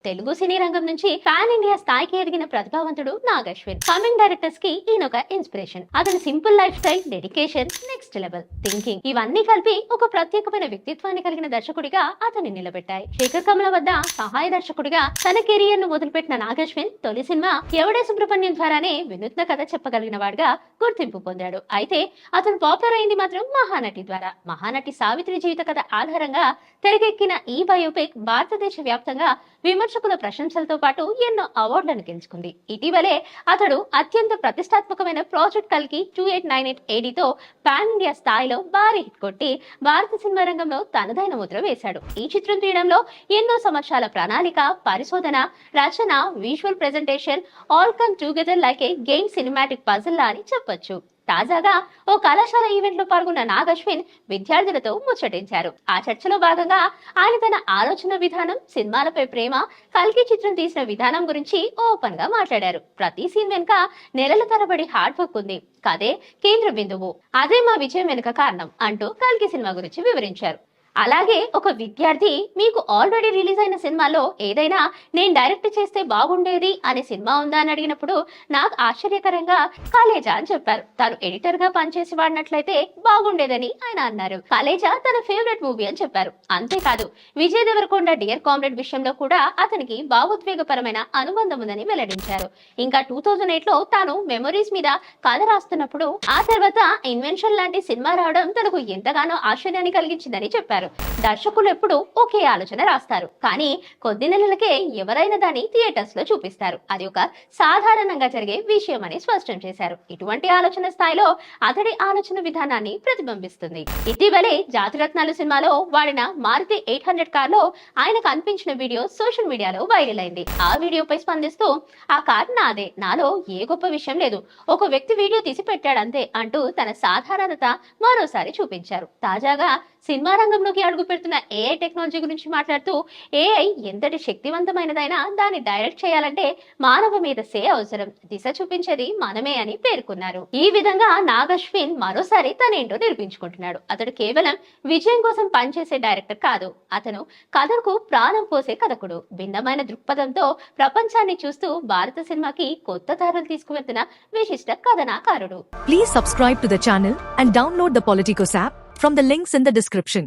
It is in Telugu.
తెలుగు సినీ రంగం నుంచి పాన్ ఇండియా స్థాయికి ఎదిగిన ప్రతిభావంతుడు నాగ్ అశ్విన్. కమింగ్ డైరెక్టర్స్ కి ఈయన ఒక ఇన్స్పిరేషన్. అతని simple life style, dedication, next level thinking ఇవన్నీ కలిపి ఒక ప్రత్యేకమైన వ్యక్తిత్వాన్ని కలిగిన దర్శకుడిగా అతన్ని నిలబెట్టాయి. శేఖర్ కమల వద్ద సహాయ దర్శకుడిగా తన కెరియర్ ను మొదలుపెట్టిన నాగ్ అశ్విన్ తొలి సినిమా ఎవడే సుబ్రహ్మణ్యం ద్వారానే వినూత్న కథ చెప్పగలిగిన వాడిగా గుర్తింపు పొందాడు. అయితే అతను పాపులర్ అయింది మాత్రం మహానటి ద్వారా. మహానటి సావిత్రి జీవిత కథ ఆధారంగా తెరకెక్కిన ఈ బయోపిక్ భారతదేశ వ్యాప్తంగా విమర్శకుల ప్రశంసలతో పాటు ఎన్నో అవార్డులను గెలుచుకుంది. ఇటీవలే అతడు అత్యంత ప్రతిష్టాత్మకమైన ప్రాజెక్ట్ కల్కి 2898 ADతో పాన్ ఇండియా స్థాయిలో భారీ హిట్ కొట్టి భారత సినిమా రంగంలో తనదైన ముద్ర వేశాడు. ఈ చిత్రం తీయడంలో ఎన్నో సంవత్సరాల ప్రణాళిక, పరిశోధన, రచన, visual presentation all come together like a game cinematic puzzle లా అని చెప్పొచ్చు. తాజాగా ఓ కళాశాల ఈవెంట్ లో పాల్గొన్న నాగ్ అశ్విన్ విద్యార్థులతో ముచ్చటించారు. ఆ చర్చలో భాగంగా ఆయన తన ఆలోచన విధానం, సినిమాలపై ప్రేమ, కల్కి చిత్రం తీసిన విధానం గురించి ఓపెన్ గా మాట్లాడారు. ప్రతి సీన్ వెనుక నెలల తరబడి హార్డ్ వర్క్ ఉంది, కథే కేంద్ర బిందువు, అదే మా విజయం వెనుక కారణం అంటూ కల్కి సినిమా గురించి వివరించారు. అలాగే ఒక విద్యార్థి మీకు ఆల్రెడీ రిలీజ్ అయిన సినిమాలో ఏదైనా నేను డైరెక్ట్ చేస్తే బాగుండేది అనే సినిమా ఉందా అని అడిగినప్పుడు నాకు ఆశ్చర్యకరంగా కలేజా అని చెప్పారు. తాను ఎడిటర్ గా పనిచేసి వాడినట్లయితే బాగుండేదని ఆయన అన్నారు. కలేజా తన ఫేవరెట్ మూవీ అని చెప్పారు. అంతేకాదు విజయ్ దేవరకొండ డియర్ కామ్రేడ్ విషయంలో కూడా అతనికి భావోద్వేగపరమైన అనుబంధం ఉందని వెల్లడించారు. ఇంకా 2008 లో తాను మెమరీస్ మీద కథ రాస్తున్నప్పుడు ఆ తర్వాత ఇన్వెన్షన్ లాంటి సినిమా రావడం తనకు ఎంతగానో ఆశ్చర్యాన్ని కలిగించిందని చెప్పారు. దర్శకులు ఎప్పుడు ఒకే ఆలోచన రాస్తారు, కానీ కొద్ది నెలలకే ఎవరైనా దాన్ని థియేటర్స్ లో చూపిస్తారు. అది ఒక సాధారణంగా జరిగే విషయం అని స్పష్టం చేశారు. ఇటువంటి ఆలోచన స్థాయిలో అతడి ఆలోచన విధానాన్ని ప్రతిబింబిస్తుంది. ఇటీవలే జాతిరత్నాలు సినిమాలో వాడిన మారుతి 800 కార్లో ఆయన కనిపించిన వీడియో సోషల్ మీడియాలో వైరల్ అయింది. ఆ వీడియోపై స్పందిస్తూ ఆ కార్ నాదే, నాలో ఏ గొప్ప విషయం లేదు, ఒక వ్యక్తి వీడియో తీసి పెట్టాడంతే అంటూ తన సాధారణత మరోసారి చూపించారు. తాజాగా సినిమా రంగంలోకి అడుగు పెడుతున్న ఏఐ టెక్నాలజీ గురించి మాట్లాడుతూ ఏఐ ఎంతటి శక్తివంతమైనదైనా దాన్ని డైరెక్ట్ చేయాలంటే మానవ మేధస్సే అవసరం, దిశ చూపించేది మనమే అని పేర్కొన్నారు. ఈ విధంగా నాగ్ అశ్విన్ మరోసారి తనేంటో నిరూపించుకుంటున్నాడు. అతడు కేవలం విజయం కోసం పనిచేసే డైరెక్టర్ కాదు, అతను కథకు ప్రాణం పోసే కథకుడు. భిన్నమైన దృక్పథంతో ప్రపంచాన్ని చూస్తూ భారత సినిమాకి కొత్త దారులు తీసుకువెళ్తున్న విశిష్ట కథనాకారుడు. Please subscribe to the channel and download the Politicos app from the links in the description.